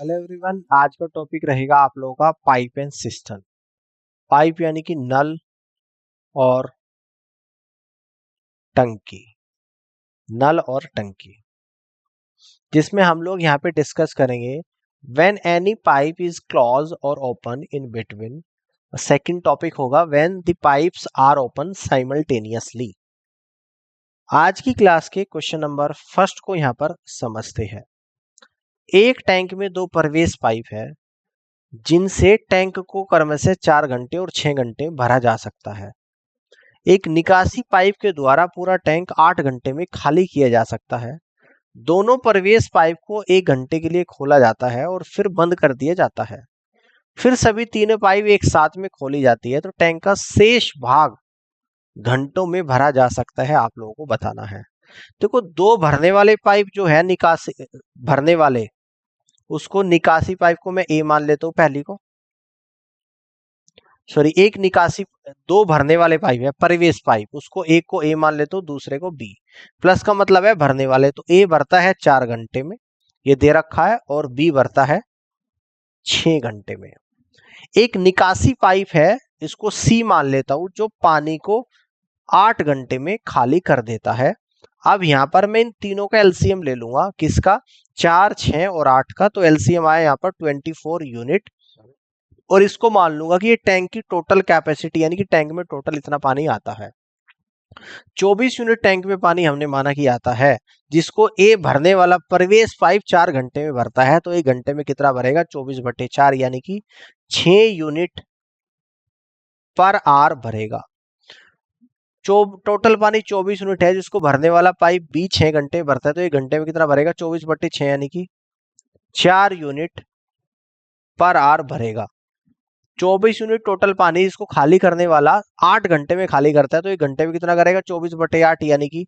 Hello everyone, आज का topic रहेगा आप लोगों का पाइप एंड सिस्टम। पाइप यानी कि नल और टंकी, नल और टंकी, जिसमें हम लोग यहाँ पे डिस्कस करेंगे when any pipe is close और open in between. Second topic होगा when the pipes are open simultaneously. आज की क्लास के क्वेश्चन नंबर फर्स्ट को यहाँ पर समझते हैं। एक टैंक में दो प्रवेश पाइप है जिनसे टैंक को क्रम से 4 घंटे और 6 घंटे भरा जा सकता है। एक निकासी पाइप के द्वारा पूरा टैंक 8 घंटे में खाली किया जा सकता है। दोनों प्रवेश पाइप को 1 घंटे के लिए खोला जाता है और फिर बंद कर दिया जाता है। फिर सभी तीनों पाइप एक साथ में खोली जाती है तो टैंक का शेष भाग घंटों में भरा जा सकता है। आप लोगों को बताना है। देखो, दो भरने वाले पाइप जो है निकासी भरने वाले, उसको निकासी पाइप को मैं ए मान लेता हूं, पहली को सॉरी एक निकासी, दो भरने वाले पाइप है प्रवेश पाइप, उसको एक को ए मान लेते हो, दूसरे को बी। प्लस का मतलब है भरने वाले, तो ए भरता है 4 घंटे में, ये दे रखा है, और बी भरता है 6 घंटे में। एक निकासी पाइप है, इसको सी मान लेता हूं, जो पानी को 8 घंटे में खाली कर देता है। अब यहां पर मैं इन तीनों का एलसीएम ले लूंगा, किसका, 4, 6 और 8 का, तो एलसीएम आया यहां पर 24 यूनिट। और इसको मान लूंगा कि ये टैंक की टोटल कैपेसिटी, यानी कि टैंक में टोटल इतना पानी आता है। 24 यूनिट टैंक में पानी हमने माना कि आता है, जिसको ए भरने वाला प्रवेश पाइप 4 घंटे में भरता है, तो 1 घंटे में कितना भरेगा, 24/4, यानी कि 6 यूनिट पर आवर भरेगा। टोटल पानी 24 यूनिट है, जिसको भरने वाला पाइप बी 6 घंटे में भरता है, तो 1 घंटे में कितना भरेगा, 24/6, यानी कि 4 यूनिट पर आवर भरेगा। 24 यूनिट टोटल पानी इसको खाली करने वाला 8 घंटे में खाली करता है, तो 1 घंटे में कितना करेगा, 24/8, यानी कि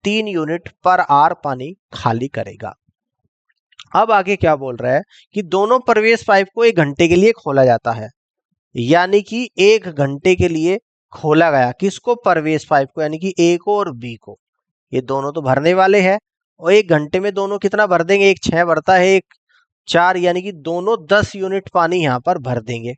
3 यूनिट पर आवर पानी खाली करेगा। अब आगे क्या बोल रहा है कि दोनों प्रवेश पाइप को 1 घंटे के लिए खोला जाता है, यानी कि 1 घंटे के लिए खोला गया। किसको, प्रवेश पाइप को, यानी कि ए को और बी को। ये दोनों तो भरने वाले हैं, और 1 घंटे में दोनों कितना भर देंगे, एक 6 भरता है, एक 4, यानी कि दोनों 10 यूनिट पानी यहां पर भर देंगे।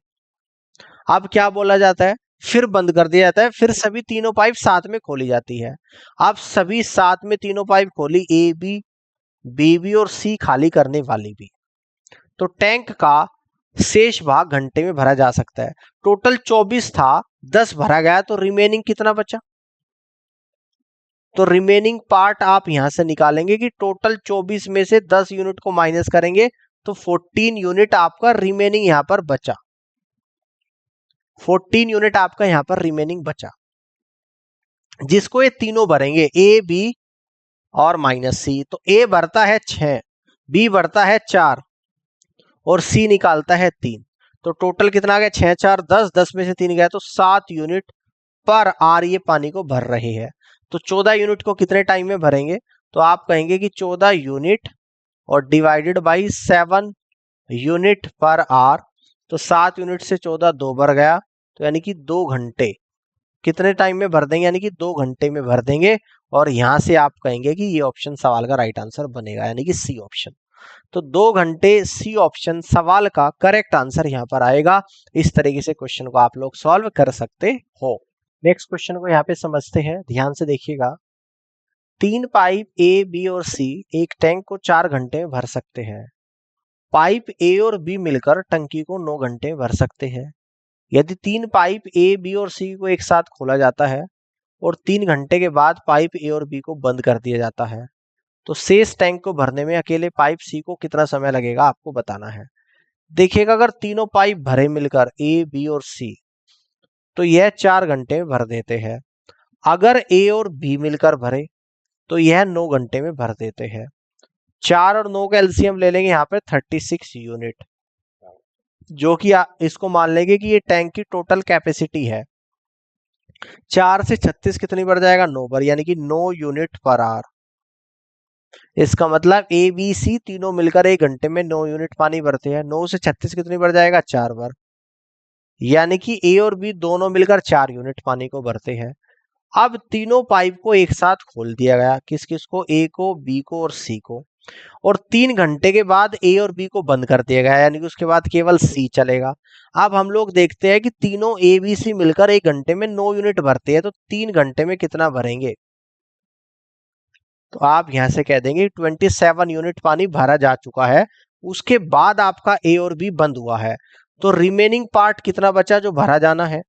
अब क्या बोला जाता है, फिर बंद कर दिया जाता है, फिर सभी तीनों पाइप साथ में खोली जाती है। अब सभी साथ में तीनों पाइप खोली, ए बी, बी बी और सी खाली करने वाली भी, तो टैंक का शेष भाग घंटे में भरा जा सकता है। टोटल 24 था, 10 भरा गया, तो रिमेनिंग कितना बचा, तो रिमेनिंग पार्ट आप यहां से निकालेंगे कि टोटल 24 में से 10 यूनिट को माइनस करेंगे, तो 14 यूनिट आपका रिमेनिंग यहां पर बचा। 14 यूनिट आपका यहां पर रिमेनिंग बचा, जिसको ये तीनों भरेंगे, ए बी और माइनस सी। तो ए भरता है 6, बी भरता है 4 और सी निकालता है 3। तो टोटल कितना आ गया, 6 4 10, 10 में से 3 गया, तो 7 यूनिट पर आवर ये पानी को भर रहे हैं। तो 14 यूनिट को कितने टाइम में भरेंगे, तो आप कहेंगे कि 14 यूनिट और divided by 7 unit per hour, तो 7 यूनिट से 14 2 भर गया, तो यानी कि 2 घंटे कितने टाइम में भर देंगे, यानी कि 2 घंटे में भर देंगे। और यहां से आप कहेंगे कि ये ऑप्शन सवाल का राइट आंसर बनेगा, यानी कि सी ऑप्शन। तो 2 घंटे, सी ऑप्शन सवाल का करेक्ट आंसर यहां पर आएगा। इस तरीके से क्वेश्चन को आप लोग सॉल्व कर सकते हो। नेक्स्ट क्वेश्चन को यहाँ पे समझते हैं, ध्यान से देखिएगा। 3 पाइप ए बी और सी एक टैंक को 4 घंटे में भर सकते हैं। पाइप ए और बी मिलकर टंकी को 9 घंटे में भर सकते हैं। यदि 3 पाइप ए बी और सी को एक साथ खोला जाता है और 3 घंटे के बाद पाइप ए और बी को बंद कर दिया जाता है, तो शेष टैंक को भरने में अकेले पाइप सी को कितना समय लगेगा, आपको बताना है। देखिएगा, अगर तीनों पाइप भरे मिलकर ए बी और सी, तो यह 4 घंटे में भर देते हैं। अगर ए और बी मिलकर भरे तो यह 9 घंटे में भर देते हैं। 4 और 9 का एलसीएम ले लेंगे यहाँ पे 36 यूनिट, जो कि इसको मान लेंगे कि ये टैंक की टोटल कैपेसिटी है। 4 से 36 कितनी बढ़ जाएगा, 9 पर, यानी कि 9 यूनिट पर आवर। इसका मतलब ए बी सी तीनों मिलकर 1 घंटे में 9 यूनिट पानी भरते हैं। 9 से 36 कितनी बढ़ जाएगा, 4 बार, यानी कि ए और बी दोनों मिलकर 4 यूनिट पानी को भरते हैं। अब तीनों पाइप को एक साथ खोल दिया गया, किस किस को, ए को, बी को और सी को। और 3 घंटे के बाद ए और बी को बंद कर दिया गया, यानी कि उसके बाद केवल सी चलेगा। अब हम लोग देखते हैं कि तीनों ए बी सी मिलकर 1 घंटे में 9 यूनिट भरते हैं, तो 3 घंटे में कितना भरेंगे? तो आप यहां से कह देंगे 27 यूनिट पानी भरा जा चुका है, उसके बाद आपका ए और बी बंद हुआ है, तो रिमेनिंग पार्ट कितना बचा जो भरा जाना है?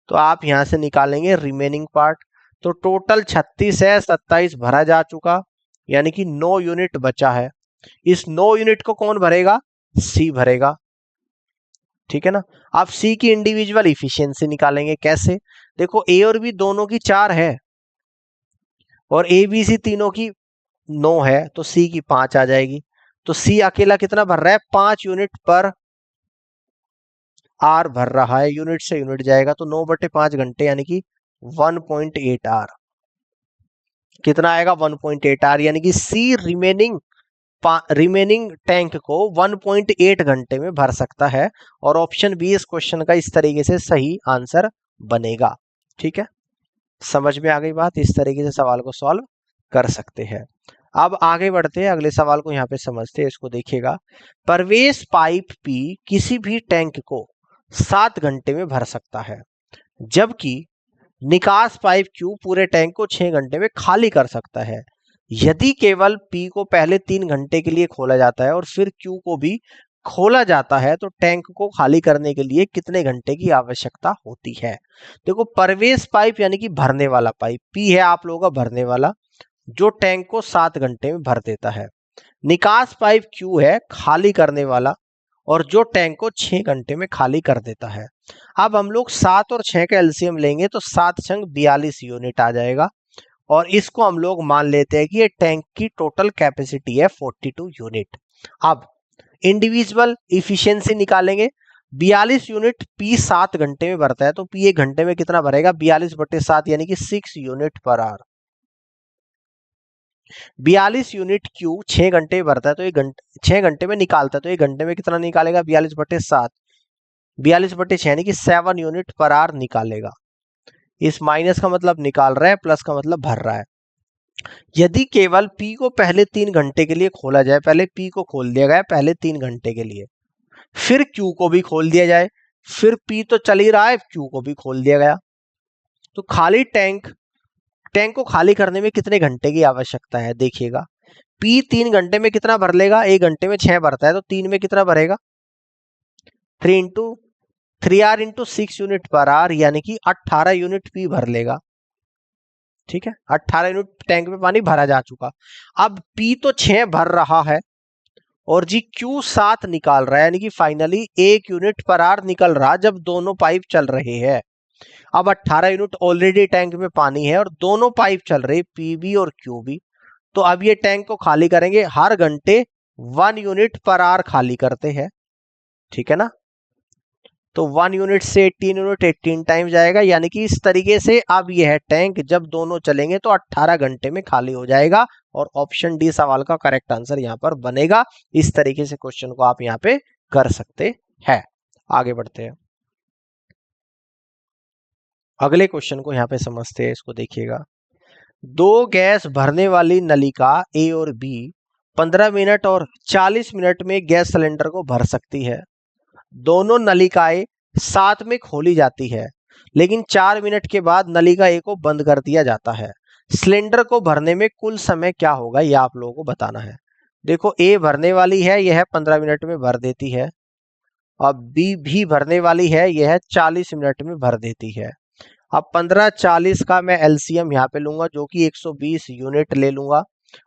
तो आप यहां से निकालेंगे रिमेनिंग पार्ट। तो टोटल 36 है, 27 भरा जा चुका, यानी कि 9 यूनिट बचा है। इस 9 यूनिट को कौन भरेगा? सी भरेगा, ठीक है ना। आप सी की इंडिविजुअल इफिशियंसी निकालेंगे, कैसे? देखो ए और बी दोनों की 4 है और ए बी सी तीनों की 9 है, तो सी की 5 आ जाएगी। तो सी अकेला कितना भर रहा है? 5 यूनिट पर आर भर रहा है, यूनिट से यूनिट जाएगा, तो 9/5 घंटे यानी कि 1.8 आर। कितना आएगा? 1.8 आर, यानी कि सी रिमेनिंग टैंक को 1.8 घंटे में भर सकता है। और ऑप्शन बी इस क्वेश्चन का इस तरीके से सही आंसर बनेगा, ठीक है। समझ में आ गई बात? इस तरीके से सवाल को सॉल्व कर सकते हैं। अब आगे बढ़ते हैं, अगले सवाल को यहाँ पे समझते हैं, इसको देखिएगा। प्रवेश पाइप पी किसी भी टैंक को 7 घंटे में भर सकता है, जबकि निकास पाइप क्यू पूरे टैंक को 6 घंटे में खाली कर सकता है। यदि केवल पी को पहले 3 घंटे के लिए खोला जाता है और फिर क्यू को भी खोला जाता है, तो टैंक को खाली करने के लिए कितने घंटे की आवश्यकता होती है? देखो, प्रवेश पाइप यानी कि भरने वाला पाइप, पी है आप लोगों का भरने वाला, जो टैंक को 7 घंटे में भर देता है। निकास पाइप क्यू है खाली करने वाला, और जो टैंक को 6 घंटे में खाली कर देता है। अब हम लोग 7 और 6 का एलसीएम लेंगे तो 7 छंग 42 यूनिट आ जाएगा, और इसको हम लोग मान लेते हैं कि ये टैंक की टोटल कैपेसिटी है 42 यूनिट। अब इंडिविजुअल इफिशियंसी निकालेंगे। 42 यूनिट पी 7 घंटे में भरता है, तो पी 1 घंटे में कितना भरेगा? 42/7 यानी कि 6 unit per hour. 42 unit Q 6 घंटे में भरता है, तो 6 घंटे में निकालता है, तो 1 घंटे में कितना निकालेगा? 42/7, 42/6 यानी कि 7 यूनिट पर आवर निकालेगा। इस माइनस का मतलब निकाल रहा है, प्लस का मतलब भर रहा है। यदि केवल पी को पहले 3 घंटे के लिए खोला जाए, पहले पी को खोल दिया गया पहले 3 घंटे के लिए, फिर क्यू को भी खोल दिया जाए, फिर पी तो चल ही रहा है, क्यू को भी खोल दिया गया, तो खाली टैंक को खाली करने में कितने घंटे की आवश्यकता है? देखिएगा, पी 3 घंटे में कितना भर लेगा? 1 घंटे में 6 भरता है, तो 3 में कितना भरेगा? 3 यूनिट पर आवर, यानी कि 18 यूनिट पी भर लेगा, ठीक है। 18 यूनिट टैंक में पानी भरा जा चुका। अब पी तो 6 भर रहा है और जी क्यू 7 निकाल रहा है, यानी कि फाइनली 1 यूनिट पर आवर निकल रहा जब दोनों पाइप चल रहे हैं। अब 18 यूनिट ऑलरेडी टैंक में पानी है और दोनों पाइप चल रहे, पीबी और क्यूबी, तो अब ये टैंक को खाली करेंगे, हर घंटे 1 यूनिट पर आवर खाली करते हैं, ठीक है ना। तो 1 यूनिट से 18 यूनिट 18 टाइम जाएगा, यानी कि इस तरीके से अब यह टैंक जब दोनों चलेंगे तो 18 घंटे में खाली हो जाएगा, और ऑप्शन डी सवाल का करेक्ट आंसर यहां पर बनेगा। इस तरीके से क्वेश्चन को आप यहां पे कर सकते हैं। आगे बढ़ते हैं, अगले क्वेश्चन को यहां पे समझते हैं, इसको देखिएगा। 2 गैस भरने वाली नलिका ए और बी 15 मिनट और 40 मिनट में गैस सिलेंडर को भर सकती है। दोनों नलिकाएं साथ में खोली जाती है, लेकिन 4 मिनट के बाद नलिका ए को बंद कर दिया जाता है। सिलेंडर को भरने में कुल समय क्या होगा, यह आप लोगों को बताना है। देखो, ए भरने वाली है, यह 15 मिनट में भर देती है, और बी भी भरने वाली है, यह 40 मिनट में भर देती है। अब 15-40 का मैं एलसीएम यहाँ पे लूंगा, जो कि 120 यूनिट ले लूंगा,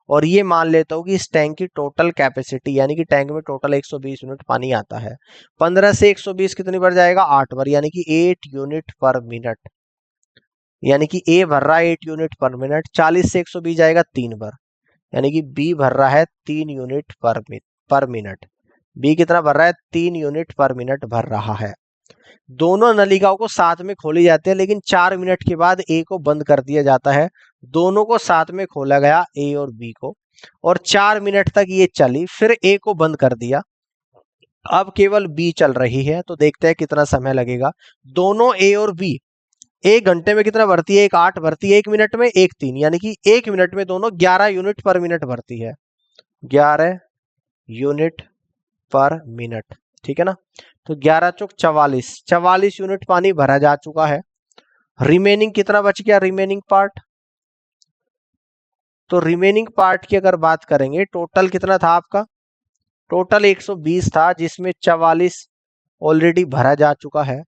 और ये मान लेता हूँ कि इस टैंक की टोटल कैपेसिटी, यानी कि टैंक में टोटल 120 यूनिट पानी आता है। 15 से 120 कितनी बार जाएगा? 8 बार, यानी कि 8 यूनिट पर मिनट, यानी कि ए भर रहा है 8 यूनिट पर मिनट। 40 से 120 जाएगा 3 बार, यानी कि बी भर रहा है 3 यूनिट पर मिनट। बी कितना भर रहा है? 3 यूनिट पर मिनट भर रहा है। दोनों नलिकाओं को साथ में खोली जाती है, लेकिन 4 मिनट के बाद ए को बंद कर दिया जाता है। दोनों को साथ में खोला गया, ए और बी को, और 4 मिनट तक ये चली, फिर ए को बंद कर दिया। अब केवल बी चल रही है, तो देखते हैं कितना समय लगेगा। दोनों ए और बी 1 घंटे में कितना भरती है? 1 8 भरती है, 1 मिनट में 1 3, यानी कि 1 मिनट में दोनों 11 यूनिट पर मिनट भरती है। 11 यूनिट पर मिनट, ठीक है ना। तो 11 चौक 44, 44 यूनिट पानी भरा जा चुका है। रिमेनिंग कितना बच गया, रिमेनिंग पार्ट? तो रिमेनिंग पार्ट की अगर बात करेंगे, टोटल कितना था आपका? टोटल 120 था, जिसमें 44 ऑलरेडी भरा जा चुका है।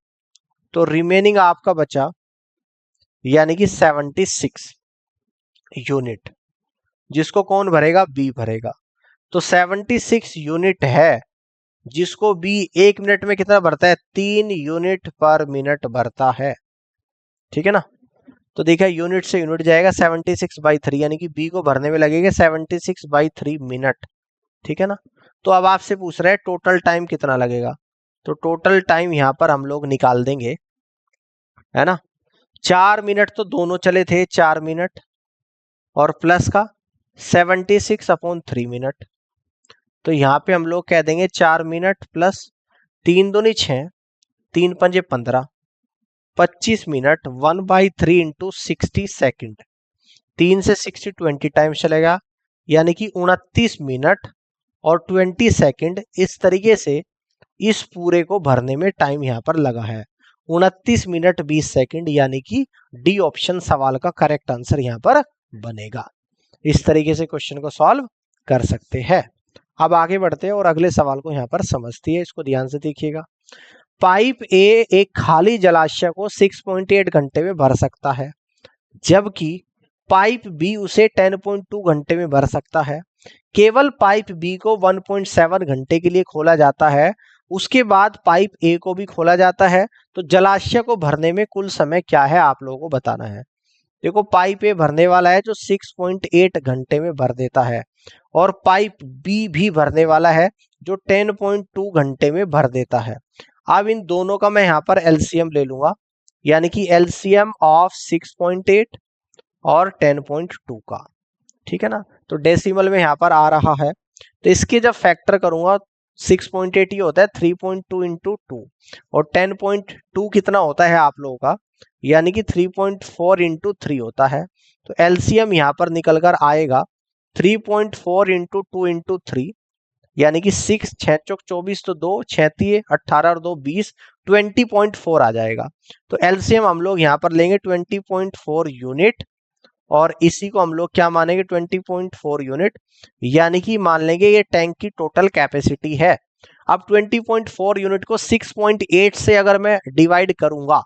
तो रिमेनिंग आपका बचा यानी कि 76 यूनिट, जिसको कौन भरेगा? बी भरेगा। तो 76 यूनिट है, जिसको बी 1 मिनट में कितना भरता है? 3 यूनिट पर मिनट भरता है, ठीक है ना। तो देखा, यूनिट से यूनिट जाएगा 76/3, यानी कि बी को भरने में लगेगा 76/3 मिनट, ठीक है ना। तो अब आपसे पूछ रहा है टोटल टाइम कितना लगेगा। तो टोटल टाइम यहां पर हम लोग निकाल देंगे, है ना। 4 मिनट तो दोनों चले थे, 4 मिनट और प्लस का 76/3 मिनट। तो यहां पे हम लोग कह देंगे 4 मिनट प्लस 3 दूनी 6, 3 पंजे 15, 25 मिनट 1/3 इंटू 60 सेकेंड। 3 से 60 20 टाइम्स चलेगा, यानी कि 29 मिनट और 20 सेकेंड। इस तरीके से इस पूरे को भरने में टाइम यहाँ पर लगा है 29 मिनट 20 सेकेंड, यानी कि डी ऑप्शन सवाल का करेक्ट आंसर यहाँ पर बनेगा। इस तरीके से क्वेश्चन को सॉल्व कर सकते हैं। अब आगे बढ़ते हैं और अगले सवाल को यहाँ पर समझते हैं, इसको ध्यान से देखिएगा। पाइप ए एक खाली जलाशय को 6.8 घंटे में भर सकता है, जबकि पाइप बी उसे 10.2 घंटे में भर सकता है। केवल पाइप बी को 1.7 घंटे के लिए खोला जाता है, उसके बाद पाइप ए को भी खोला जाता है। तो जलाशय को भरने में कुल समय क्या है, आप लोगों को बताना है। देखो, पाइप ए भरने वाला है जो 6.8 घंटे में भर देता है, और पाइप बी भी भरने वाला है जो 10.2 घंटे में भर देता है। अब इन दोनों का मैं यहाँ पर एलसीएम ले लूंगा, यानी कि एलसीएम ऑफ 6.8 और 10.2 का, ठीक है ना। तो डेसिमल में यहाँ पर आ रहा है, तो इसके जब फैक्टर करूंगा 6.8 ही होता है 3.2 इंटू 2, और 10.2 कितना होता है आप लोगों का, यानी कि 3.4 इंटू 3 होता है। तो एलसीएम यहाँ पर निकल कर आएगा 3.4 इंटू 2 इंटू 3, यानी कि 6 6 चौक 24, तो 2 6 3 18 और 2 20, 20.4 आ जाएगा। तो एलसीएम हम लोग यहाँ पर लेंगे 20.4 यूनिट, और इसी को हम लोग क्या मानेंगे? 20.4 यूनिट, यानी कि मान लेंगे ये टैंक की टोटल कैपेसिटी है। अब 20.4 यूनिट को 6.8 से अगर मैं डिवाइड करूंगा,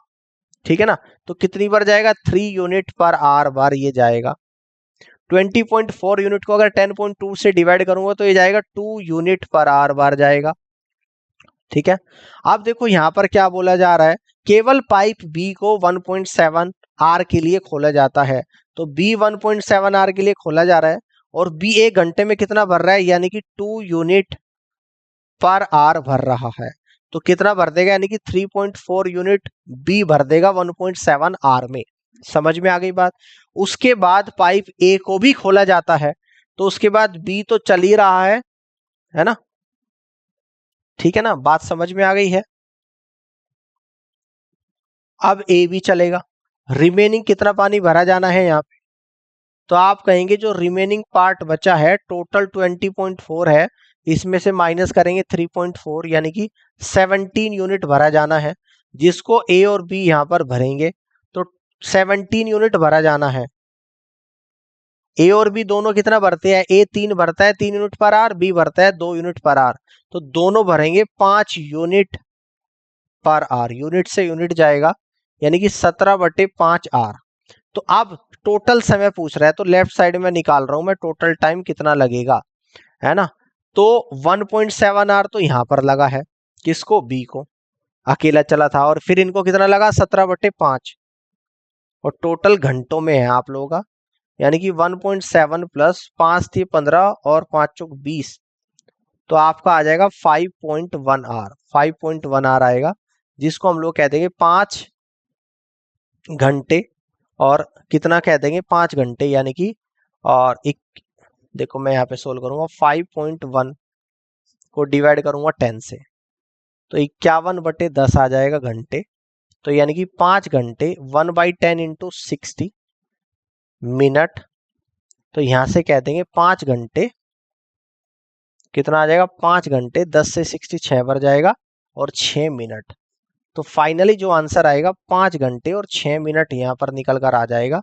ठीक है ना, तो कितनी बार जाएगा? 3 यूनिट पर आर बार ये जाएगा। 20.4 यूनिट को अगर 10.2 से डिवाइड करूंगा तो ये जाएगा 2 यूनिट पर आर बार जाएगा, ठीक है। अब देखो यहाँ पर क्या बोला जा रहा है, केवल पाइप बी को 1.7 आर के लिए खोला जाता है। तो बी 1.7 आर के लिए खोला जा रहा है, और बी 1 घंटे में कितना भर रहा है, यानी कि 2 यूनिट पर आर भर रहा है। तो कितना भर देगा, यानी कि 3.4 यूनिट बी भर देगा 1.7 आर में। समझ में आ गई बात। उसके बाद पाइप ए को भी खोला जाता है, तो उसके बाद बी तो चल ही रहा है ना, ठीक है ना, बात समझ में आ गई है। अब ए भी चलेगा, रिमेनिंग कितना पानी भरा जाना है यहाँ पे, तो आप कहेंगे जो रिमेनिंग पार्ट बचा है टोटल 20.4 है, इसमें से माइनस करेंगे 3.4, यानी कि 17 यूनिट भरा जाना है, जिसको ए और बी यहाँ पर भरेंगे। तो 17 यूनिट भरा जाना है। ए और बी दोनों कितना भरते हैं? ए 3 भरता है 3 यूनिट पर आर, बी भरता है 2 यूनिट पर आर। तो दोनों भरेंगे 5 यूनिट पर आर, यूनिट से यूनिट जाएगा, यानी कि 17/5 आर। तो अब टोटल समय पूछ रहा है, तो लेफ्ट साइड में निकाल रहा हूं मैं टोटल टाइम कितना लगेगा, है ना। तो 1.7 आर तो यहां पर लगा है, किसको? बी को, अकेला चला था। और फिर इनको कितना लगा? 17/5, और टोटल घंटों में है आप लोगों का, यानी कि 1.7 प्लस 5 थी 15 और 5 चौक 20, तो आपका आ जाएगा 5.1 आर। 5.1 आर आएगा, जिसको हम लोग कह देंगे 5 घंटे, और कितना कह देंगे? 5 घंटे, यानी कि, और एक देखो मैं यहाँ पे सोल्व करूंगा, 5.1 को डिवाइड करूंगा 10 से, तो 51/10 आ जाएगा घंटे। तो यानी कि 5 घंटे 1/10 इंटू 60 मिनट, तो यहां से कह देंगे 5 घंटे कितना आ जाएगा 5 घंटे 10 से 66 बढ़ जाएगा और 6 मिनट। तो फाइनली जो आंसर आएगा 5 घंटे और 6 मिनट यहाँ पर निकल कर आ जाएगा,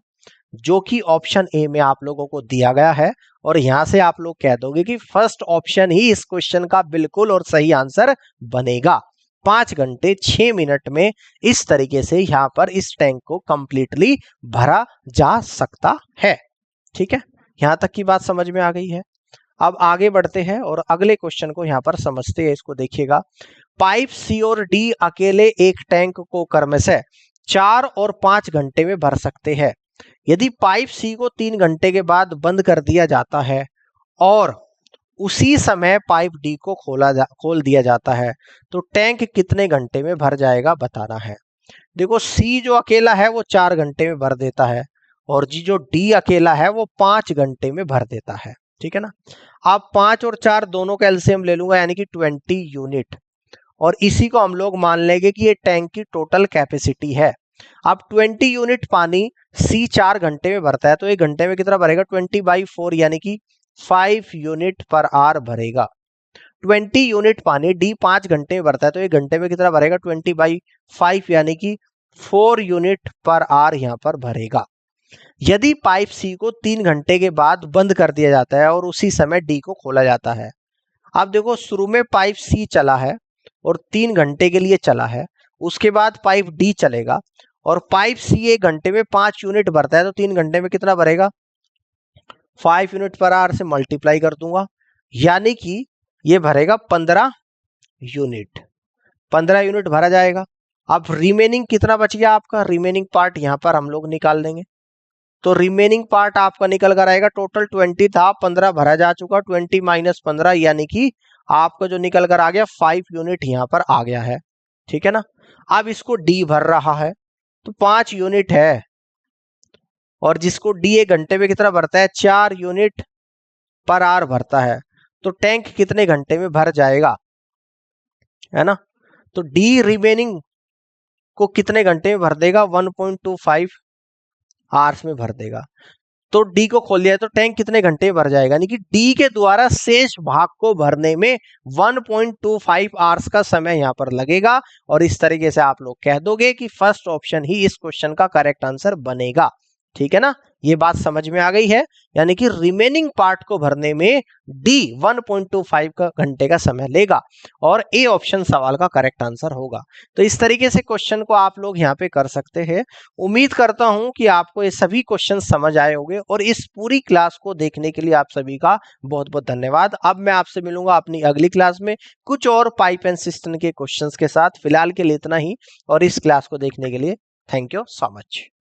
जो कि ऑप्शन ए में आप लोगों को दिया गया है। और यहां से आप लोग कह दोगे कि फर्स्ट ऑप्शन ही इस क्वेश्चन का बिल्कुल और सही आंसर बनेगा। 5 घंटे 6 मिनट में इस तरीके से यहां पर इस टैंक को कंप्लीटली भरा जा सकता है। ठीक है, यहां तक की बात समझ में आ गई है। अब आगे बढ़ते हैं और अगले क्वेश्चन को यहां पर समझते हैं। इसको देखिएगा, पाइप सी और डी अकेले एक टैंक को क्रमशः 4 और 5 घंटे में भर सकते हैं। यदि पाइप सी को 3 घंटे के बाद बंद कर दिया जाता है और उसी समय पाइप डी को खोल दिया जाता है, तो टैंक कितने घंटे में भर जाएगा बताना है। देखो, सी जो अकेला है वो 4 घंटे में भर देता है और जी जो डी अकेला है वो 5 घंटे में भर देता है। ठीक है ना। अब 5 और 4 दोनों का एलसीएम ले लूंगा, यानी कि 20 यूनिट, और इसी को हम लोग मान लेंगे कि ये टैंक की टोटल कैपेसिटी है। अब 20 यूनिट पानी सी 4 घंटे में भरता है, तो एक घंटे में कितना भरेगा 20/4, यानी कि 5 यूनिट पर आवर भरेगा। 20 यूनिट पानी डी 5 घंटे में भरता है, तो एक घंटे में कितना भरेगा 20/5, यानी कि 4 यूनिट पर आवर यहाँ पर भरेगा। यदि पाइप सी को 3 घंटे के बाद बंद कर दिया जाता है और उसी समय डी को खोला जाता है। अब देखो, शुरू में पाइप सी चला है और 3 घंटे के लिए चला है, उसके बाद पाइप डी चलेगा और पाइप सी एक घंटे में 5 यूनिट भरता है, तो 3 घंटे में कितना भरेगा 5 यूनिट पर आवर से मल्टीप्लाई कर दूंगा, यानी कि ये भरेगा 15 यूनिट। 15 यूनिट भरा जाएगा। अब रिमेनिंग कितना बच गया आपका, रिमेनिंग पार्ट यहां पर हम लोग निकाल देंगे। तो रिमेनिंग पार्ट आपका निकल कर आएगा, टोटल 20 था, 15 भरा जा चुका, 20 - 15, यानी कि आपका जो निकल कर आ गया 5 यूनिट यहां पर आ गया है। ठीक है ना। अब इसको डी भर रहा है, तो 5 यूनिट है, और जिसको डी एक घंटे में कितना भरता है 4 यूनिट पर आवर भरता है, तो टैंक कितने घंटे में भर जाएगा, है ना। तो डी रिमेनिंग को कितने घंटे में भर देगा 1.25 आवर्स में भर देगा। तो डी को खोल दिया तो टैंक कितने घंटे में भर जाएगा, यानी कि डी के द्वारा शेष भाग को भरने में 1.25 आवर्स का समय यहां पर लगेगा। और इस तरीके से आप लोग कह दोगे कि फर्स्ट ऑप्शन ही इस क्वेश्चन का करेक्ट आंसर बनेगा। ठीक है ना, ये बात समझ में आ गई है। यानी कि रिमेनिंग पार्ट को भरने में डी 1.25 का घंटे का समय लेगा और ए ऑप्शन सवाल का करेक्ट आंसर होगा। तो इस तरीके से क्वेश्चन को आप लोग यहाँ पे कर सकते हैं। उम्मीद करता हूं कि आपको ये सभी क्वेश्चन समझ आए होंगे और इस पूरी क्लास को देखने के लिए आप सभी का बहुत बहुत धन्यवाद। अब मैं आपसे मिलूंगा अपनी अगली क्लास में कुछ और पाइप एंड सिस्टम के क्वेश्चंस के साथ। फिलहाल के लिए इतना ही, और इस क्लास को देखने के लिए थैंक यू सो मच।